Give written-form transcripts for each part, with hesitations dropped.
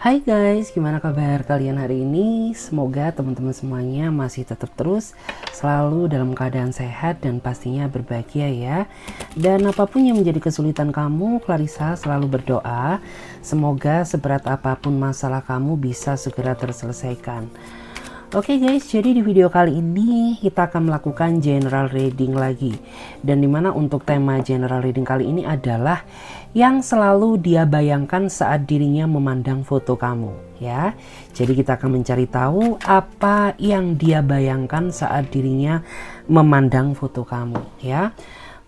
Hai guys, gimana kabar kalian hari ini? Semoga teman-teman semuanya masih tetap terus selalu dalam keadaan sehat dan pastinya berbahagia ya. Dan apapun yang menjadi kesulitan kamu, Clarissa selalu berdoa semoga seberat apapun masalah kamu bisa segera terselesaikan. Oke guys, jadi di video kali ini kita akan melakukan general reading lagi. Dan dimana untuk tema general reading kali ini adalah yang selalu dia bayangkan saat dirinya memandang foto kamu ya. Jadi kita akan mencari tahu apa yang dia bayangkan saat dirinya memandang foto kamu ya.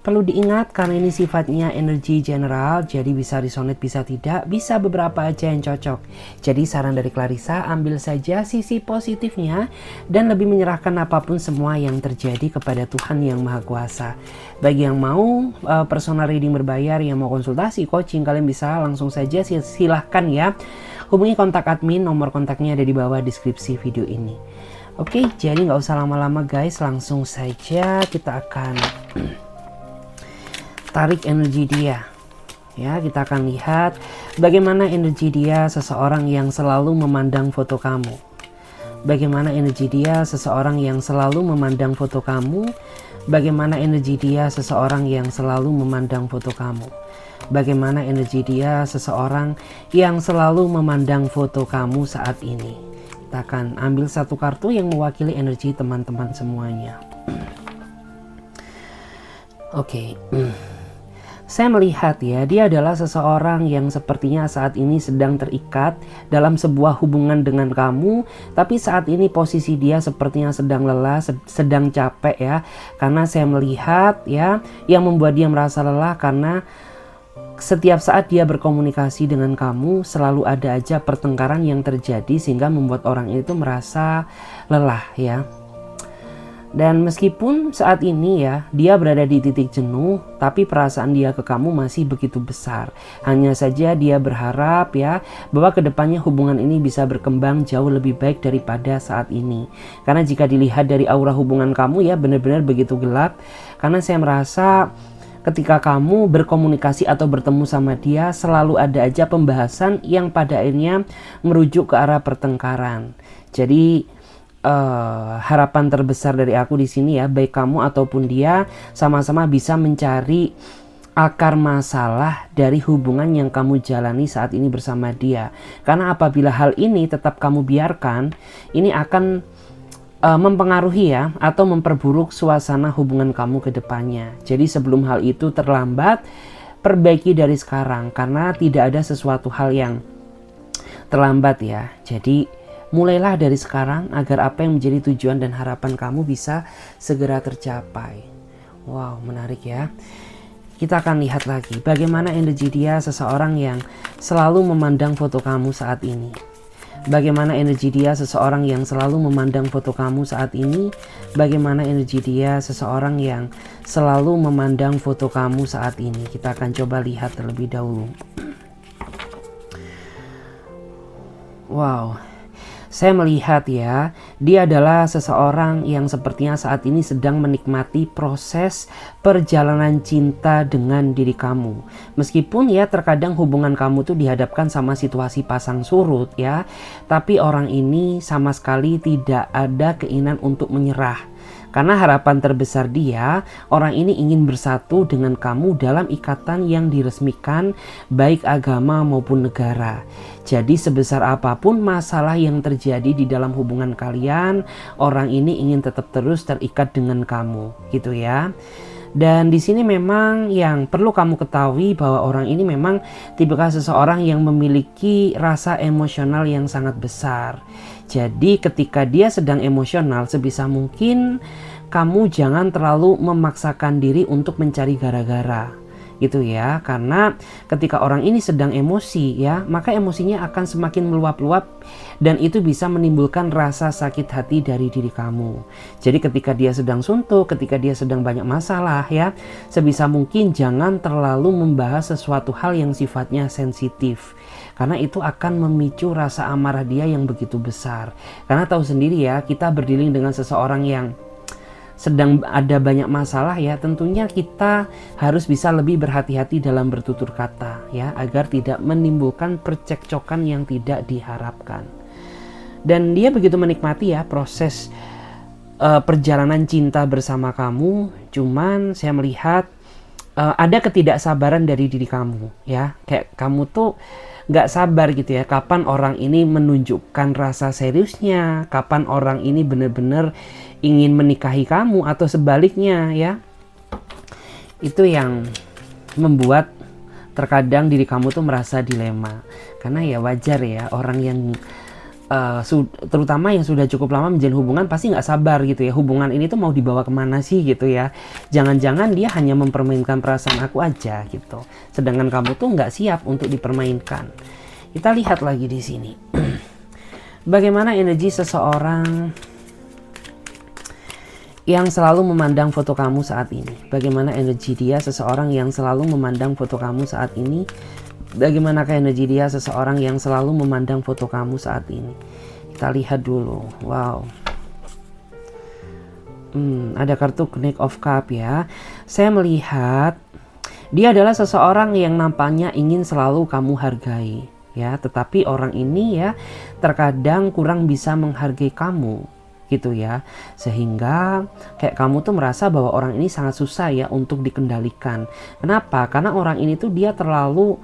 Perlu diingat karena ini sifatnya energi general, jadi bisa resonate bisa tidak, bisa beberapa aja yang cocok. Jadi saran dari Clarissa, ambil saja sisi positifnya dan lebih menyerahkan apapun semua yang terjadi kepada Tuhan yang Maha Kuasa. Bagi yang mau personal reading berbayar, yang mau konsultasi coaching, kalian bisa langsung saja silahkan ya. Hubungi kontak admin, nomor kontaknya ada di bawah deskripsi video ini. Oke, jadi nggak usah lama-lama guys, langsung saja kita akan tarik energi dia ya. Kita akan lihat bagaimana energi dia seseorang yang selalu memandang foto kamu, bagaimana energi dia seseorang yang selalu memandang foto kamu, bagaimana energi dia seseorang yang selalu memandang foto kamu, bagaimana energi dia seseorang yang selalu memandang foto kamu saat ini. Kita akan ambil satu kartu yang mewakili energi teman-teman semuanya. Oke. Saya melihat ya, dia adalah seseorang yang sepertinya saat ini sedang terikat dalam sebuah hubungan dengan kamu. Tapi saat ini posisi dia sepertinya sedang lelah, sedang capek ya. Karena saya melihat ya, yang membuat dia merasa lelah karena setiap saat dia berkomunikasi dengan kamu selalu ada aja pertengkaran yang terjadi sehingga membuat orang itu merasa lelah ya. Dan meskipun saat ini ya dia berada di titik jenuh, tapi perasaan dia ke kamu masih begitu besar. Hanya saja dia berharap ya bahwa kedepannya hubungan ini bisa berkembang jauh lebih baik daripada saat ini. Karena jika dilihat dari aura hubungan kamu ya benar-benar begitu gelap. Karena saya merasa ketika kamu berkomunikasi atau bertemu sama dia selalu ada aja pembahasan yang pada akhirnya merujuk ke arah pertengkaran. Jadi harapan terbesar dari aku di sini ya, baik kamu ataupun dia sama-sama bisa mencari akar masalah dari hubungan yang kamu jalani saat ini bersama dia. Karena apabila hal ini tetap kamu biarkan, ini akan mempengaruhi ya atau memperburuk suasana hubungan kamu ke depannya. Jadi sebelum hal itu terlambat, perbaiki dari sekarang karena tidak ada sesuatu hal yang terlambat ya. Jadi mulailah dari sekarang agar apa yang menjadi tujuan dan harapan kamu bisa segera tercapai. Wow, menarik ya. Kita akan lihat lagi bagaimana energi dia seseorang yang selalu memandang foto kamu saat ini. Bagaimana energi dia seseorang yang selalu memandang foto kamu saat ini. Bagaimana energi dia seseorang yang selalu memandang foto kamu saat ini. Kita akan coba lihat terlebih dahulu. Wow. Saya melihat ya, dia adalah seseorang yang sepertinya saat ini sedang menikmati proses perjalanan cinta dengan diri kamu. Meskipun ya terkadang hubungan kamu tuh dihadapkan sama situasi pasang surut ya, tapi orang ini sama sekali tidak ada keinginan untuk menyerah. Karena harapan terbesar dia, orang ini ingin bersatu dengan kamu dalam ikatan yang diresmikan baik agama maupun negara. Jadi sebesar apapun masalah yang terjadi di dalam hubungan kalian, orang ini ingin tetap terus terikat dengan kamu, gitu ya. Dan di sini memang yang perlu kamu ketahui bahwa orang ini memang tipikal seseorang yang memiliki rasa emosional yang sangat besar. Jadi ketika dia sedang emosional, sebisa mungkin kamu jangan terlalu memaksakan diri untuk mencari gara-gara. Gitu ya, karena ketika orang ini sedang emosi ya, maka emosinya akan semakin meluap-luap dan itu bisa menimbulkan rasa sakit hati dari diri kamu. Jadi ketika dia sedang suntuk, ketika dia sedang banyak masalah ya, sebisa mungkin jangan terlalu membahas sesuatu hal yang sifatnya sensitif. Karena itu akan memicu rasa amarah dia yang begitu besar. Karena tahu sendiri ya, kita berdealing dengan seseorang yang sedang ada banyak masalah ya, tentunya kita harus bisa lebih berhati-hati dalam bertutur kata ya, agar tidak menimbulkan percekcokan yang tidak diharapkan. Dan dia begitu menikmati ya proses perjalanan cinta bersama kamu. Cuman saya melihat ada ketidaksabaran dari diri kamu ya, kayak kamu tuh nggak sabar gitu ya, kapan orang ini menunjukkan rasa seriusnya, kapan orang ini benar-benar ingin menikahi kamu, atau sebaliknya ya. Itu yang membuat terkadang diri kamu tuh merasa dilema, karena ya wajar ya, orang yang terutama yang sudah cukup lama menjalin hubungan pasti nggak sabar gitu ya, hubungan ini tuh mau dibawa kemana sih gitu ya, jangan-jangan dia hanya mempermainkan perasaan aku aja gitu, sedangkan kamu tuh nggak siap untuk dipermainkan. Kita lihat lagi di sini bagaimana energi seseorang yang selalu memandang foto kamu saat ini. Bagaimana energi dia, seseorang yang selalu memandang foto kamu saat ini. Bagaimanakah energi dia, seseorang yang selalu memandang foto kamu saat ini. Kita lihat dulu. Wow. Ada kartu Knight of Cup ya. Saya melihat dia adalah seseorang yang nampaknya ingin selalu kamu hargai ya, tetapi orang ini ya terkadang kurang bisa menghargai kamu gitu ya, sehingga kayak kamu tuh merasa bahwa orang ini sangat susah ya untuk dikendalikan. Kenapa? Karena orang ini tuh dia terlalu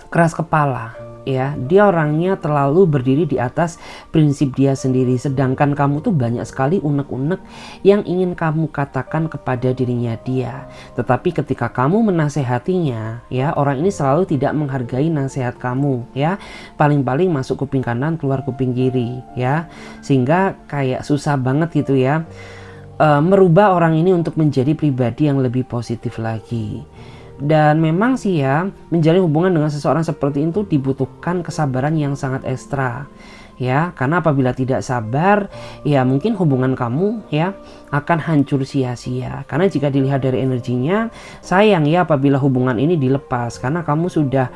keras kepala ya, dia orangnya terlalu berdiri di atas prinsip dia sendiri, sedangkan kamu tuh banyak sekali unek-unek yang ingin kamu katakan kepada dirinya dia, tetapi ketika kamu menasehatinya ya, orang ini selalu tidak menghargai nasihat kamu ya, paling-paling masuk kuping kanan keluar kuping kiri ya, sehingga kayak susah banget gitu ya merubah orang ini untuk menjadi pribadi yang lebih positif lagi. Dan memang sih ya, menjalin hubungan dengan seseorang seperti itu dibutuhkan kesabaran yang sangat ekstra ya, karena apabila tidak sabar ya mungkin hubungan kamu ya akan hancur sia-sia. Karena jika dilihat dari energinya, sayang ya apabila hubungan ini dilepas, karena kamu sudah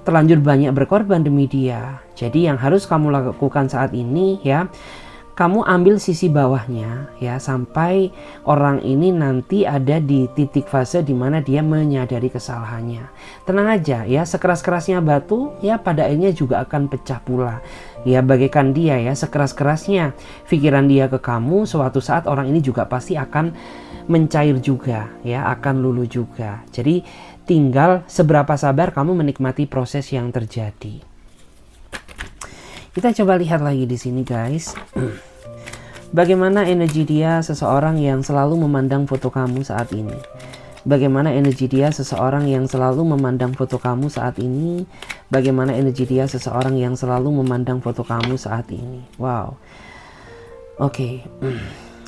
terlanjur banyak berkorban demi dia. Jadi yang harus kamu lakukan saat ini ya, kamu ambil sisi bawahnya ya, sampai orang ini nanti ada di titik fase dimana dia menyadari kesalahannya. Tenang aja ya, sekeras-kerasnya batu ya pada akhirnya juga akan pecah pula ya, bagaikan dia ya, sekeras-kerasnya pikiran dia ke kamu, suatu saat orang ini juga pasti akan mencair juga ya, akan luluh juga. Jadi tinggal seberapa sabar kamu menikmati proses yang terjadi. Kita coba lihat lagi di sini guys. Bagaimana energi dia, seseorang yang selalu memandang foto kamu saat ini. Bagaimana energi dia, seseorang yang selalu memandang foto kamu saat ini. Bagaimana energi dia, seseorang yang selalu memandang foto kamu saat ini. Wow. Oke.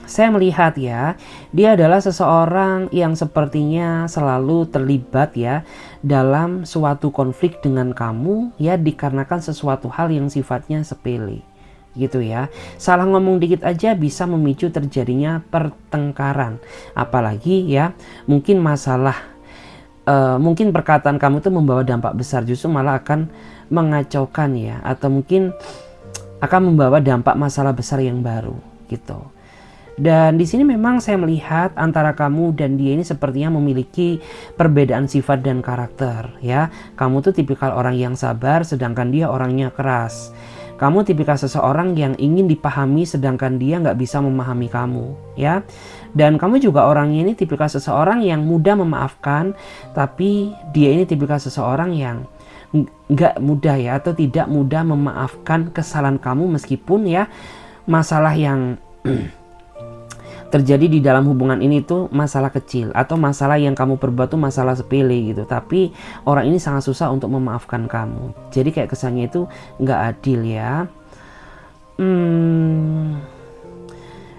Saya melihat ya, dia adalah seseorang yang sepertinya selalu terlibat ya dalam suatu konflik dengan kamu ya, dikarenakan sesuatu hal yang sifatnya sepele gitu ya. Salah ngomong dikit aja bisa memicu terjadinya pertengkaran, apalagi ya mungkin masalah mungkin perkataan kamu tuh membawa dampak besar, justru malah akan mengacaukan ya, atau mungkin akan membawa dampak masalah besar yang baru gitu. Dan di sini memang saya melihat antara kamu dan dia ini sepertinya memiliki perbedaan sifat dan karakter ya. Kamu tuh tipikal orang yang sabar, sedangkan dia orangnya keras. Kamu tipikal seseorang yang ingin dipahami, sedangkan dia nggak bisa memahami kamu ya. Dan kamu juga orangnya ini tipikal seseorang yang mudah memaafkan, tapi dia ini tipikal seseorang yang nggak mudah ya, atau tidak mudah memaafkan kesalahan kamu, meskipun ya masalah yang terjadi di dalam hubungan ini tuh masalah kecil, atau masalah yang kamu perbuat tuh masalah sepele gitu, tapi orang ini sangat susah untuk memaafkan kamu. Jadi kayak kesannya itu nggak adil ya.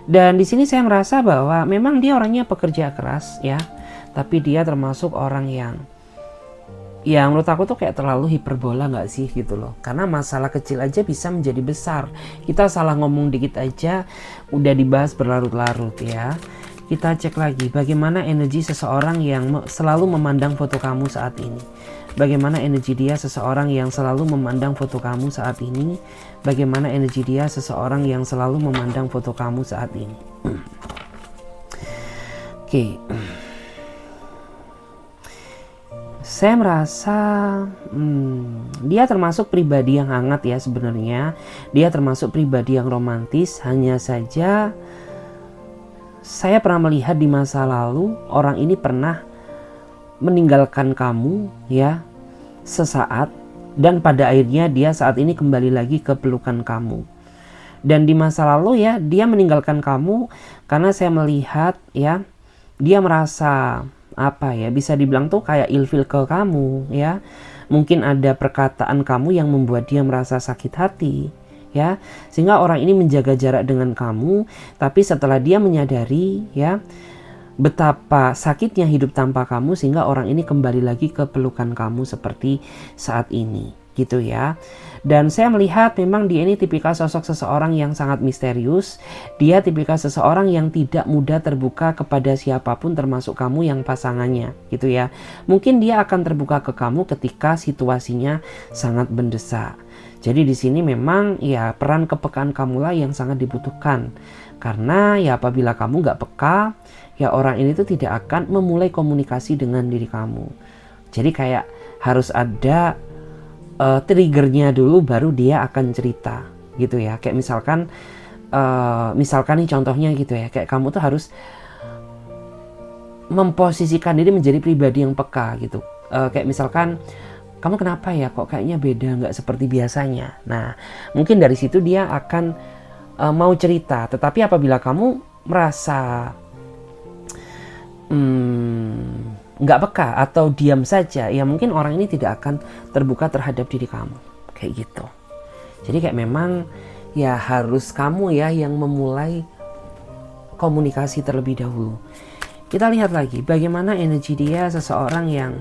Dan di sini saya merasa bahwa memang dia orangnya pekerja keras ya, tapi dia termasuk orang yang menurut aku tuh kayak terlalu hiperbola nggak sih gitu loh. Karena masalah kecil aja bisa menjadi besar. Kita salah ngomong dikit aja udah dibahas berlarut-larut ya. Kita cek lagi bagaimana energi seseorang yang selalu memandang foto kamu saat ini. Bagaimana energi dia seseorang yang selalu memandang foto kamu saat ini? Bagaimana energi dia seseorang yang selalu memandang foto kamu saat ini? Oke. Saya merasa dia termasuk pribadi yang hangat ya sebenarnya. Dia termasuk pribadi yang romantis. Hanya saja saya pernah melihat di masa lalu orang ini pernah meninggalkan kamu ya sesaat, dan pada akhirnya dia saat ini kembali lagi ke pelukan kamu. Dan di masa lalu ya dia meninggalkan kamu karena saya melihat ya dia merasa apa ya, bisa dibilang tuh kayak ilfil ke kamu ya. Mungkin ada perkataan kamu yang membuat dia merasa sakit hati ya, sehingga orang ini menjaga jarak dengan kamu. Tapi setelah dia menyadari ya betapa sakitnya hidup tanpa kamu, sehingga orang ini kembali lagi ke pelukan kamu seperti saat ini gitu ya. Dan saya melihat memang dia ini tipikal sosok seseorang yang sangat misterius. Dia tipikal seseorang yang tidak mudah terbuka kepada siapapun, termasuk kamu yang pasangannya gitu ya. Mungkin dia akan terbuka ke kamu ketika situasinya sangat mendesak. Jadi di sini memang ya peran kepekaan kamulah yang sangat dibutuhkan. Karena ya apabila kamu nggak peka, ya orang ini tuh tidak akan memulai komunikasi dengan diri kamu. Jadi kayak harus ada triggernya dulu baru dia akan cerita gitu ya. Kayak misalkan nih contohnya gitu ya, kayak kamu tuh harus memposisikan diri menjadi pribadi yang peka gitu. Kayak misalkan kamu kenapa ya kok kayaknya beda, nggak seperti biasanya. Nah mungkin dari situ dia akan mau cerita. Tetapi apabila kamu merasa nggak peka atau diam saja, ya mungkin orang ini tidak akan terbuka terhadap diri kamu kayak gitu. Jadi kayak memang ya harus kamu ya yang memulai komunikasi terlebih dahulu. Kita lihat lagi bagaimana energi dia seseorang yang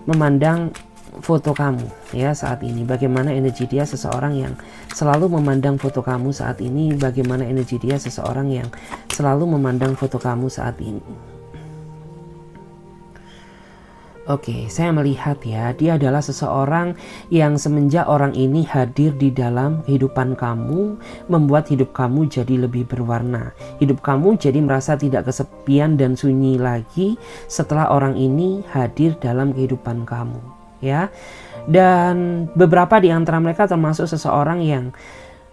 memandang foto kamu ya saat ini. Bagaimana energi dia seseorang yang selalu memandang foto kamu saat ini. Bagaimana energi dia seseorang yang selalu memandang foto kamu saat ini. Oke, saya melihat ya, dia adalah seseorang yang semenjak orang ini hadir di dalam kehidupan kamu, membuat hidup kamu jadi lebih berwarna. Hidup kamu jadi merasa tidak kesepian dan sunyi lagi setelah orang ini hadir dalam kehidupan kamu, ya. Dan beberapa di antara mereka termasuk seseorang yang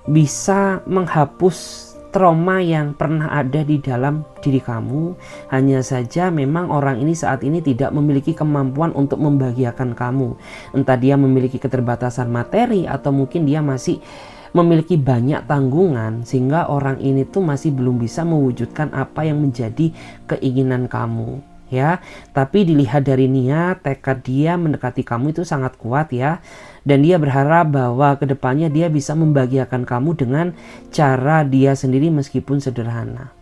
bisa menghapus trauma yang pernah ada di dalam diri kamu. Hanya saja memang orang ini saat ini tidak memiliki kemampuan untuk membahagiakan kamu. Entah dia memiliki keterbatasan materi atau mungkin dia masih memiliki banyak tanggungan sehingga orang ini tuh masih belum bisa mewujudkan apa yang menjadi keinginan kamu ya. Tapi dilihat dari niat, tekad dia mendekati kamu itu sangat kuat ya. Dan dia berharap bahwa kedepannya dia bisa membahagiakan kamu dengan cara dia sendiri meskipun sederhana.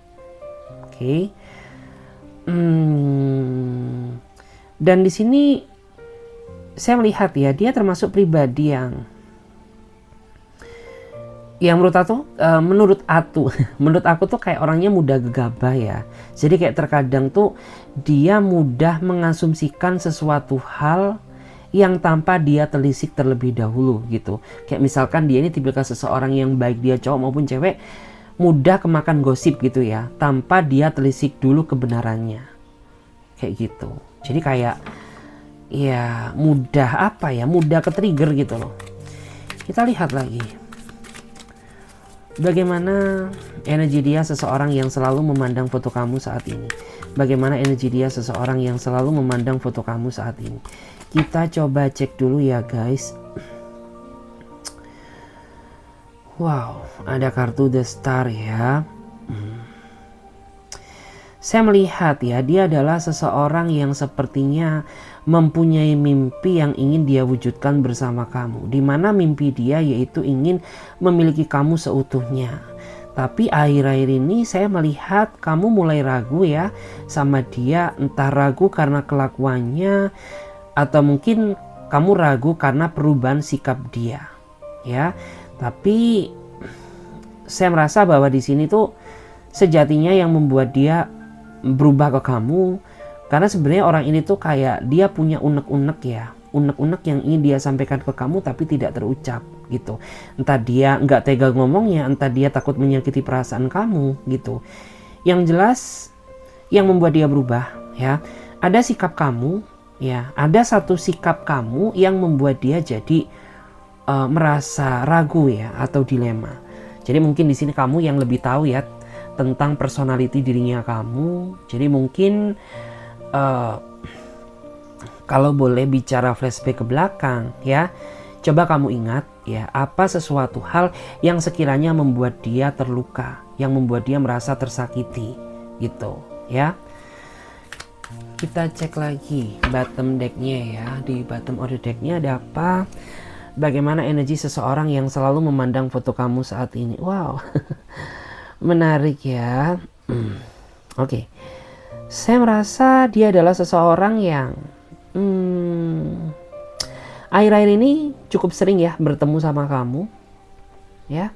Oke. Dan di sini saya melihat ya, dia termasuk pribadi yang menurut aku tuh kayak orangnya mudah gegabah ya. Jadi kayak terkadang tuh dia mudah mengasumsikan sesuatu hal yang tanpa dia telisik terlebih dahulu gitu. Kayak misalkan dia ini tipikal seseorang yang baik dia cowok maupun cewek mudah kemakan gosip gitu ya, tanpa dia telisik dulu kebenarannya. Kayak gitu. Jadi kayak ya mudah ke-trigger gitu loh. Kita lihat lagi. Bagaimana energi dia seseorang yang selalu memandang foto kamu saat ini. Bagaimana energi dia seseorang yang selalu memandang foto kamu saat ini. Kita coba cek dulu ya guys. Wow, ada kartu The Star ya. Saya melihat ya, dia adalah seseorang yang sepertinya mempunyai mimpi yang ingin dia wujudkan bersama kamu. Dimana mimpi dia yaitu ingin memiliki kamu seutuhnya. Tapi akhir-akhir ini saya melihat kamu mulai ragu ya sama dia. Entah ragu karena kelakuannya, atau mungkin kamu ragu karena perubahan sikap dia, ya. Tapi saya merasa bahwa di sini tuh sejatinya yang membuat dia berubah ke kamu, karena sebenarnya orang ini tuh kayak dia punya unek-unek ya, unek-unek yang ingin dia sampaikan ke kamu tapi tidak terucap gitu. Entah dia nggak tega ngomongnya, entah dia takut menyakiti perasaan kamu gitu. Yang jelas yang membuat dia berubah ya, ada sikap kamu ya, ada satu sikap kamu yang membuat dia jadi merasa ragu ya atau dilema. Jadi mungkin di sini kamu yang lebih tahu ya tentang personality dirinya kamu. Jadi mungkin kalau boleh bicara flashback ke belakang ya, coba kamu ingat ya, apa sesuatu hal yang sekiranya membuat dia terluka, yang membuat dia merasa tersakiti gitu ya. Kita cek lagi bottom decknya ya. Di bottom of the decknya ada apa? Bagaimana energi seseorang yang selalu memandang foto kamu saat ini? Wow, menarik ya. Oke. Saya merasa dia adalah seseorang yang akhir-akhir ini cukup sering ya bertemu sama kamu ya,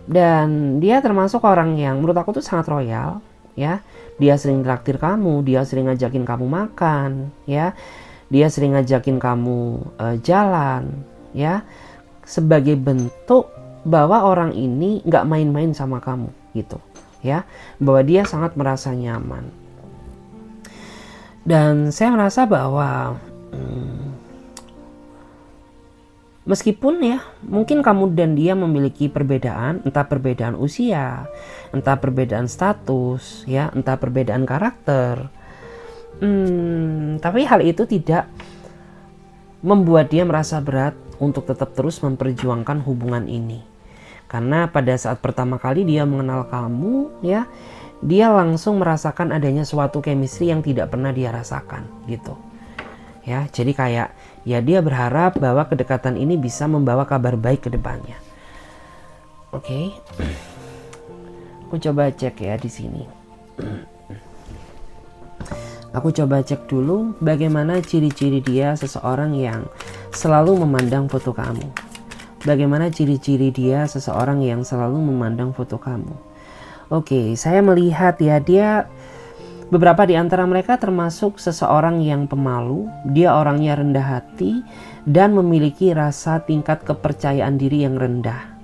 dan dia termasuk orang yang menurut aku tuh sangat royal ya. Dia sering traktir kamu, dia sering ngajakin kamu makan ya, dia sering ngajakin kamu jalan ya, sebagai bentuk bahwa orang ini nggak main-main sama kamu gitu ya, bahwa dia sangat merasa nyaman. Dan saya merasa bahwa meskipun ya mungkin kamu dan dia memiliki perbedaan, entah perbedaan usia, entah perbedaan status ya, entah perbedaan karakter, tapi hal itu tidak membuat dia merasa berat untuk tetap terus memperjuangkan hubungan ini. Karena pada saat pertama kali dia mengenal kamu ya, dia langsung merasakan adanya suatu chemistry yang tidak pernah dia rasakan gitu ya. Jadi kayak ya dia berharap bahwa kedekatan ini bisa membawa kabar baik ke depannya. Oke. Aku coba cek ya di sini. Aku coba cek dulu bagaimana ciri-ciri dia seseorang yang selalu memandang foto kamu. Bagaimana ciri-ciri dia seseorang yang selalu memandang foto kamu. Oke, saya melihat ya, dia beberapa di antara mereka termasuk seseorang yang pemalu. Dia orangnya rendah hati dan memiliki rasa tingkat kepercayaan diri yang rendah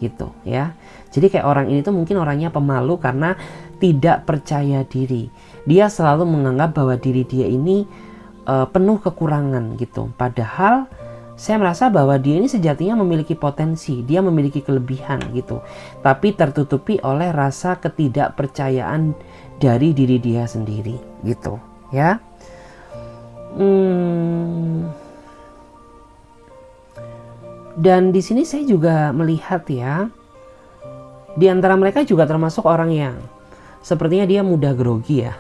gitu ya. Jadi kayak orang ini tuh mungkin orangnya pemalu karena tidak percaya diri. Dia selalu menganggap bahwa diri dia ini penuh kekurangan gitu. Padahal saya merasa bahwa dia ini sejatinya memiliki potensi, dia memiliki kelebihan gitu. Tapi tertutupi oleh rasa ketidakpercayaan dari diri dia sendiri gitu ya. Dan di sini saya juga melihat ya, di antara mereka juga termasuk orang yang sepertinya dia mudah grogi ya.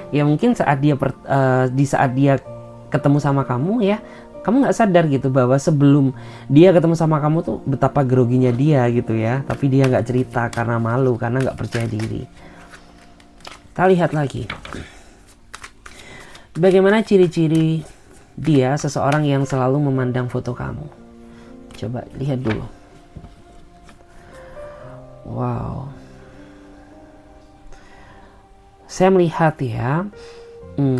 Ya mungkin saat dia di saat dia ketemu sama kamu ya, kamu nggak sadar gitu bahwa sebelum dia ketemu sama kamu tuh betapa groginya dia gitu ya. Tapi dia nggak cerita karena malu, karena nggak percaya diri. Kita lihat lagi. Bagaimana ciri-ciri dia seseorang yang selalu memandang foto kamu. Coba lihat dulu. Wow. Saya melihat ya,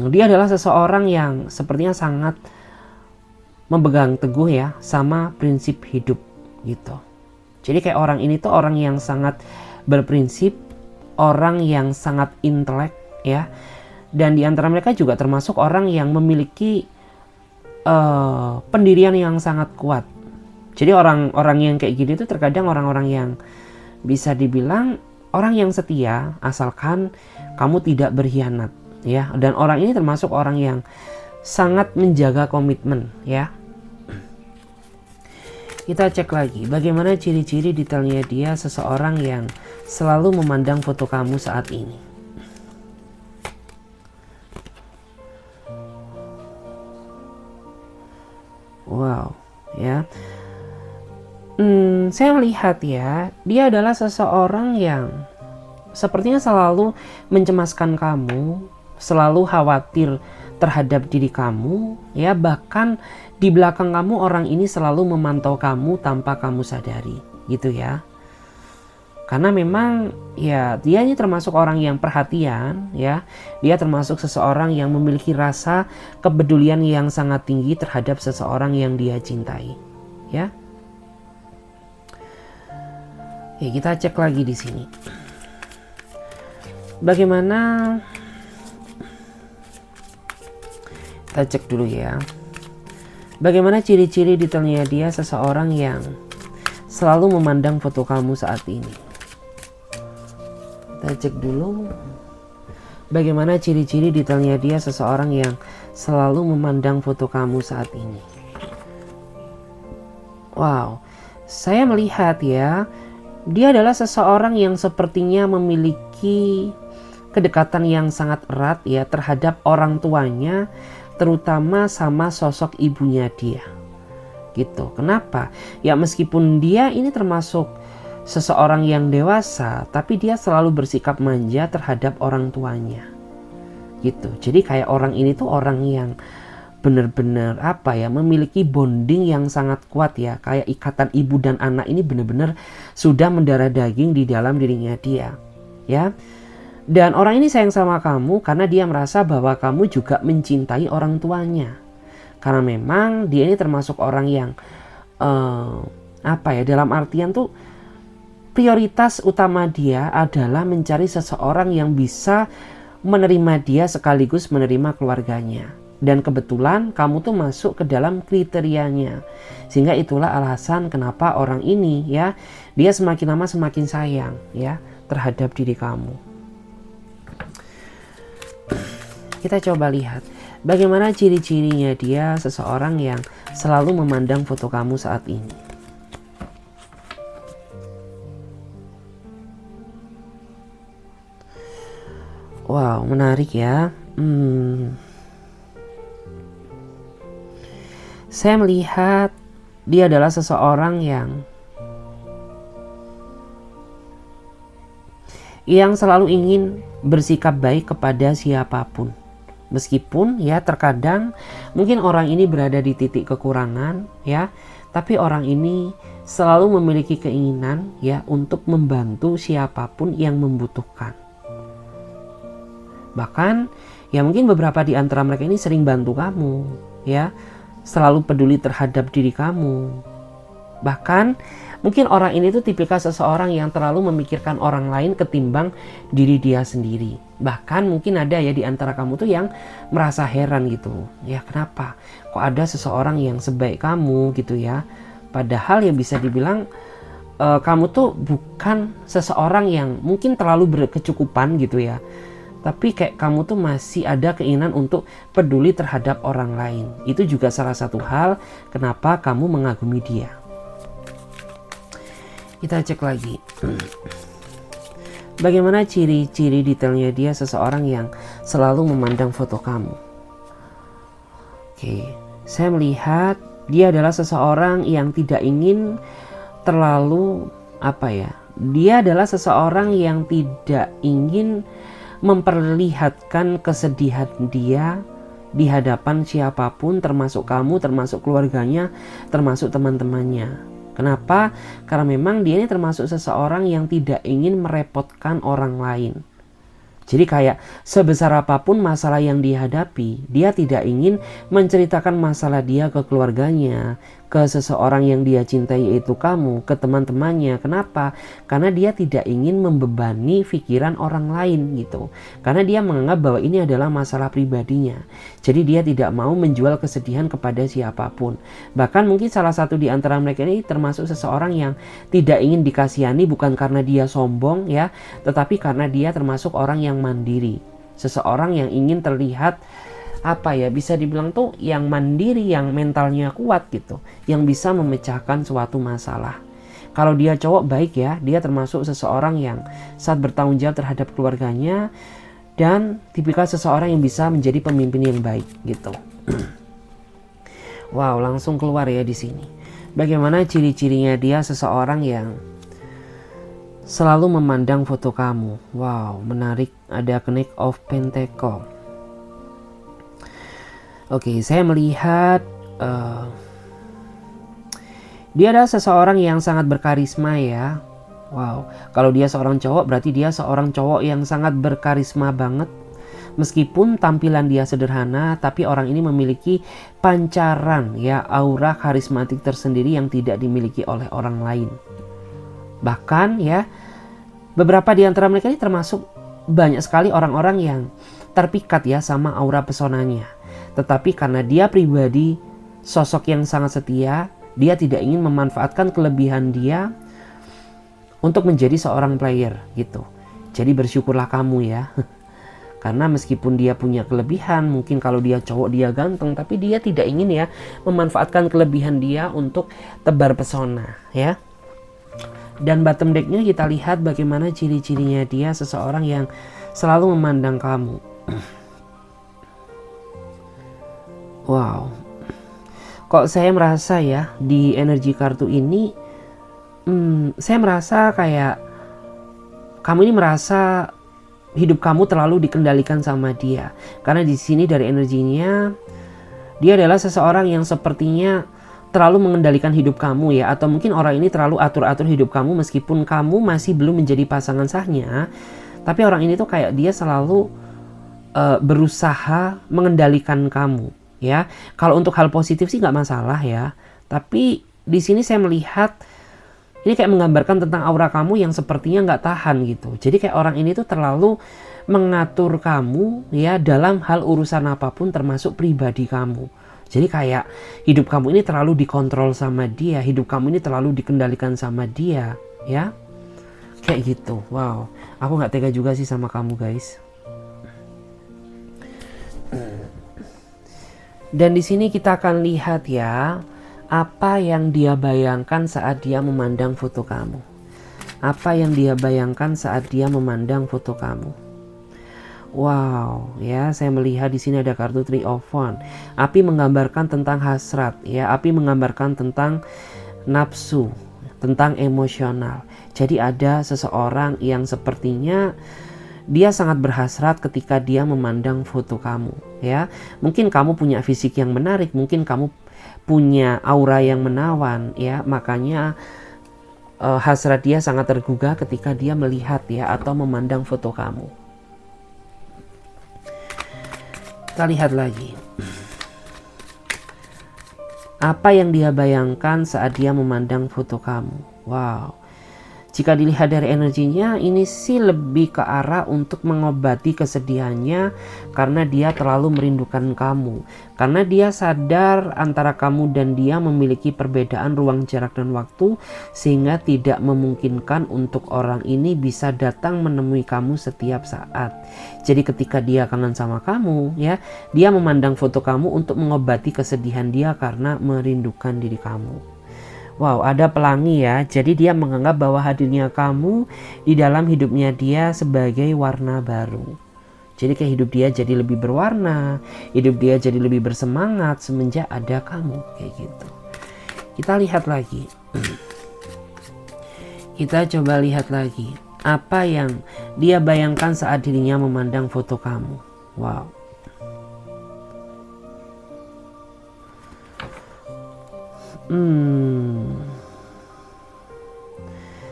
dia adalah seseorang yang sepertinya sangat memegang teguh ya sama prinsip hidup gitu. Jadi kayak orang ini tuh orang yang sangat berprinsip, orang yang sangat intelek ya. Dan di antara mereka juga termasuk orang yang memiliki pendirian yang sangat kuat. Jadi orang-orang yang kayak gini tuh terkadang orang-orang yang bisa dibilang orang yang setia asalkan kamu tidak berkhianat ya. Dan orang ini termasuk orang yang sangat menjaga komitmen ya. Kita cek lagi bagaimana ciri-ciri detailnya dia seseorang yang selalu memandang foto kamu saat ini. Wow ya. Saya melihat ya, dia adalah seseorang yang sepertinya selalu mencemaskan kamu, selalu khawatir terhadap diri kamu ya. Bahkan di belakang kamu orang ini selalu memantau kamu tanpa kamu sadari gitu ya. Karena memang ya dia ini termasuk orang yang perhatian ya. Dia termasuk seseorang yang memiliki rasa kepedulian yang sangat tinggi terhadap seseorang yang dia cintai. Ya. Oke, kita cek lagi di sini. Bagaimana? Kita cek dulu ya. Bagaimana ciri-ciri detailnya dia seseorang yang selalu memandang foto kamu saat ini? Kita cek dulu. Bagaimana ciri-ciri detailnya dia seseorang yang selalu memandang foto kamu saat ini? Wow, saya melihat ya, dia adalah seseorang yang sepertinya memiliki kedekatan yang sangat erat ya terhadap orang tuanya, terutama sama sosok ibunya dia. Gitu. Kenapa? Ya meskipun dia ini termasuk seseorang yang dewasa, tapi dia selalu bersikap manja terhadap orang tuanya. Gitu. Jadi kayak orang ini tuh orang yang benar-benar apa ya, memiliki bonding yang sangat kuat ya, kayak ikatan ibu dan anak ini benar-benar sudah mendarah daging di dalam dirinya dia ya. Dan orang ini sayang sama kamu karena dia merasa bahwa kamu juga mencintai orang tuanya, karena memang dia ini termasuk orang yang apa ya, dalam artian tuh prioritas utama dia adalah mencari seseorang yang bisa menerima dia sekaligus menerima keluarganya. Dan kebetulan kamu tuh masuk ke dalam kriterianya. Sehingga itulah alasan kenapa orang ini ya, dia semakin lama semakin sayang ya terhadap diri kamu. Kita coba lihat bagaimana ciri-cirinya dia seseorang yang selalu memandang foto kamu saat ini. Wow, menarik ya. Saya melihat dia adalah seseorang yang selalu ingin bersikap baik kepada siapapun. Meskipun ya terkadang mungkin orang ini berada di titik kekurangan ya, tapi orang ini selalu memiliki keinginan ya untuk membantu siapapun yang membutuhkan. Bahkan ya mungkin beberapa di antara mereka ini sering bantu kamu ya, selalu peduli terhadap diri kamu. Bahkan mungkin orang ini tuh tipikal seseorang yang terlalu memikirkan orang lain ketimbang diri dia sendiri. Bahkan mungkin ada ya di antara kamu tuh yang merasa heran gitu. Ya kenapa? Kok ada seseorang yang sebaik kamu gitu ya. Padahal ya bisa dibilang kamu tuh bukan seseorang yang mungkin terlalu berkecukupan gitu ya. Tapi kayak kamu tuh masih ada keinginan untuk peduli terhadap orang lain. Itu juga salah satu hal kenapa kamu mengagumi dia. Kita cek lagi. Bagaimana ciri-ciri detailnya dia seseorang yang selalu memandang foto kamu? Oke, saya melihat dia adalah seseorang yang tidak ingin terlalu apa ya? Dia adalah seseorang yang tidak ingin memperlihatkan kesedihan dia di hadapan siapapun, termasuk kamu, termasuk keluarganya, termasuk teman-temannya. Kenapa? Karena memang dia ini termasuk seseorang yang tidak ingin merepotkan orang lain. Jadi kayak sebesar apapun masalah yang dihadapi, dia tidak ingin menceritakan masalah dia ke keluarganya, ke seseorang yang dia cintai yaitu kamu, ke teman-temannya. Kenapa? Karena dia tidak ingin membebani pikiran orang lain gitu. Karena dia menganggap bahwa ini adalah masalah pribadinya. Jadi dia tidak mau menjual kesedihan kepada siapapun. Bahkan mungkin salah satu di antara mereka ini termasuk seseorang yang tidak ingin dikasihani bukan karena dia sombong ya, tetapi karena dia termasuk orang yang mandiri. Seseorang yang ingin terlihat apa ya, bisa dibilang tuh yang mandiri, yang mentalnya kuat gitu, yang bisa memecahkan suatu masalah. Kalau dia cowok baik ya, dia termasuk seseorang yang saat bertanggung jawab terhadap keluarganya dan tipikal seseorang yang bisa menjadi pemimpin yang baik gitu. Wow, langsung keluar ya di sini. Bagaimana ciri-cirinya dia seseorang yang selalu memandang foto kamu? Wow, menarik. Ada Knight of Pentacle. Oke, saya melihat dia adalah seseorang yang sangat berkarisma ya. Wow, kalau dia seorang cowok berarti dia seorang cowok yang sangat berkarisma banget. Meskipun tampilan dia sederhana, tapi orang ini memiliki pancaran ya, aura karismatik tersendiri yang tidak dimiliki oleh orang lain. Bahkan ya, beberapa di antara mereka ini termasuk banyak sekali orang-orang yang terpikat ya sama aura pesonanya. Tetapi karena dia pribadi sosok yang sangat setia, dia tidak ingin memanfaatkan kelebihan dia untuk menjadi seorang player gitu. Jadi bersyukurlah kamu ya. Karena meskipun dia punya kelebihan, mungkin kalau dia cowok dia ganteng, tapi dia tidak ingin ya memanfaatkan kelebihan dia untuk tebar pesona ya. Dan bottom decknya kita lihat bagaimana ciri-cirinya dia seseorang yang selalu memandang kamu. Wow. Kok saya merasa ya di energi kartu ini saya merasa kayak kamu ini merasa hidup kamu terlalu dikendalikan sama dia. Karena di sini dari energinya dia adalah seseorang yang sepertinya terlalu mengendalikan hidup kamu ya, atau mungkin orang ini terlalu atur-atur hidup kamu meskipun kamu masih belum menjadi pasangan sahnya. Tapi orang ini tuh kayak dia selalu berusaha mengendalikan kamu ya. Kalau untuk hal positif sih nggak masalah ya. Tapi di sini saya melihat ini kayak menggambarkan tentang aura kamu yang sepertinya nggak tahan gitu. Jadi kayak orang ini tuh terlalu mengatur kamu ya dalam hal urusan apapun termasuk pribadi kamu. Jadi kayak hidup kamu ini terlalu dikontrol sama dia, hidup kamu ini terlalu dikendalikan sama dia ya. Kayak gitu. Wow, aku nggak tega juga sih sama kamu guys. Dan di sini kita akan lihat ya, apa yang dia bayangkan saat dia memandang foto kamu. Apa yang dia bayangkan saat dia memandang foto kamu. Wow, ya saya melihat di sini ada kartu Three of Wands. Api menggambarkan tentang hasrat, ya, api menggambarkan tentang nafsu, tentang emosional. Jadi ada seseorang yang sepertinya dia sangat berhasrat ketika dia memandang foto kamu, ya. Mungkin kamu punya fisik yang menarik, mungkin kamu punya aura yang menawan ya, makanya hasrat dia sangat tergugah ketika dia melihat ya atau memandang foto kamu. Kita lihat lagi apa yang dia bayangkan saat dia memandang foto kamu. Wow, jika dilihat dari energinya ini sih lebih ke arah untuk mengobati kesedihannya karena dia terlalu merindukan kamu. Karena dia sadar antara kamu dan dia memiliki perbedaan ruang jarak dan waktu sehingga tidak memungkinkan untuk orang ini bisa datang menemui kamu setiap saat. Jadi ketika dia kangen sama kamu ya, dia memandang foto kamu untuk mengobati kesedihan dia karena merindukan diri kamu. Wow, ada pelangi ya. Jadi dia menganggap bahwa hadirnya kamu di dalam hidupnya dia sebagai warna baru. Jadi kayak hidup dia jadi lebih berwarna, hidup dia jadi lebih bersemangat semenjak ada kamu, kayak gitu. Kita lihat lagi. Kita coba lihat lagi apa yang dia bayangkan saat dirinya memandang foto kamu. Wow.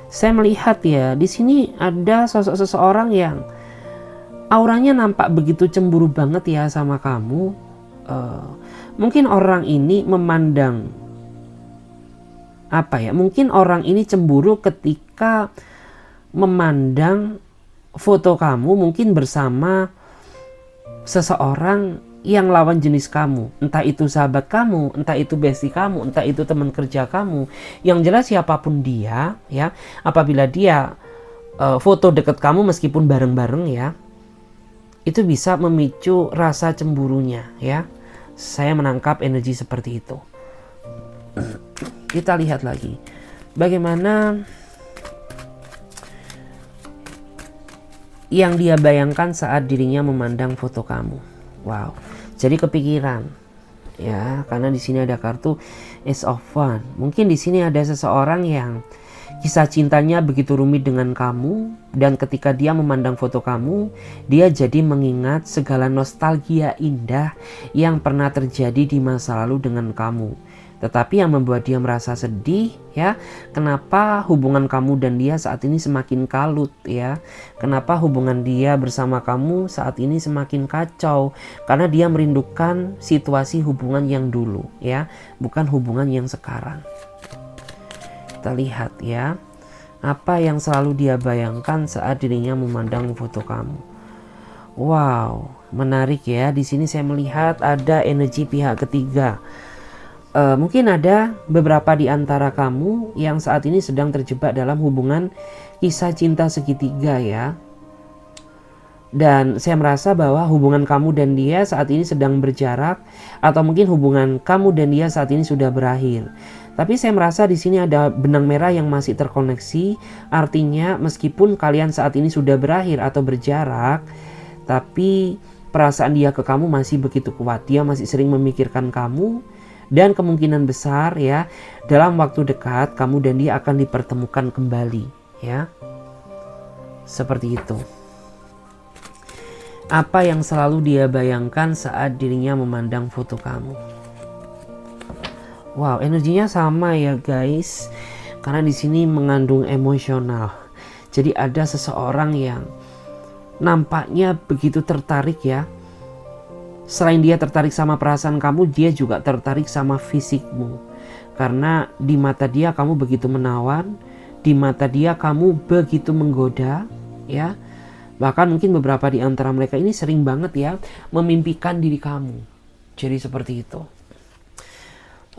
Saya melihat ya di sini ada sosok seseorang yang auranya nampak begitu cemburu banget ya sama kamu. Mungkin orang ini memandang apa ya? Mungkin orang ini cemburu ketika memandang foto kamu mungkin bersama seseorang yang lawan jenis kamu, entah itu sahabat kamu, entah itu bestie kamu, entah itu teman kerja kamu. Yang jelas siapapun dia ya, apabila dia foto dekat kamu meskipun bareng-bareng ya, itu bisa memicu rasa cemburunya ya. Saya menangkap energi seperti itu. Kita lihat lagi bagaimana yang dia bayangkan saat dirinya memandang foto kamu. Wow, jadi kepikiran ya, karena di sini ada kartu Ace of Wands. Mungkin di sini ada seseorang yang kisah cintanya begitu rumit dengan kamu, dan ketika dia memandang foto kamu, dia jadi mengingat segala nostalgia indah yang pernah terjadi di masa lalu dengan kamu. Tetapi yang membuat dia merasa sedih ya, kenapa hubungan kamu dan dia saat ini semakin kalut ya. Kenapa hubungan dia bersama kamu saat ini semakin kacau? Karena dia merindukan situasi hubungan yang dulu ya, bukan hubungan yang sekarang. Kita lihat ya, apa yang selalu dia bayangkan saat dirinya memandang foto kamu. Wow, menarik ya. Di sini saya melihat ada energi pihak ketiga. Mungkin ada beberapa di antara kamu yang saat ini sedang terjebak dalam hubungan kisah cinta segitiga ya. Dan saya merasa bahwa hubungan kamu dan dia saat ini sedang berjarak, atau mungkin hubungan kamu dan dia saat ini sudah berakhir. Tapi saya merasa di sini ada benang merah yang masih terkoneksi. Artinya meskipun kalian saat ini sudah berakhir atau berjarak, tapi perasaan dia ke kamu masih begitu kuat. Dia masih sering memikirkan kamu. Dan kemungkinan besar ya, dalam waktu dekat kamu dan dia akan dipertemukan kembali ya. Seperti itu. Apa yang selalu dia bayangkan saat dirinya memandang foto kamu? Wow, energinya sama ya guys. Karena di sini mengandung emosional. Jadi ada seseorang yang nampaknya begitu tertarik ya. Selain dia tertarik sama perasaan kamu, dia juga tertarik sama fisikmu. Karena di mata dia kamu begitu menawan, di mata dia kamu begitu menggoda, ya. Bahkan mungkin beberapa di antara mereka ini sering banget ya memimpikan diri kamu. Jadi seperti itu.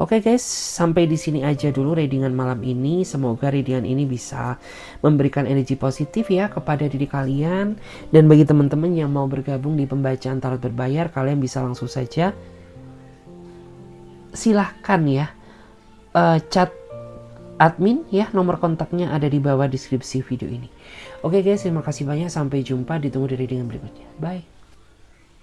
Oke guys, sampai di sini aja dulu readingan malam ini. Semoga readingan ini bisa memberikan energi positif ya kepada diri kalian. Dan bagi teman-teman yang mau bergabung di pembacaan tarot berbayar, kalian bisa langsung saja silahkan ya chat admin ya, nomor kontaknya ada di bawah deskripsi video ini. Oke guys, terima kasih banyak, sampai jumpa, ditunggu di readingan berikutnya. Bye.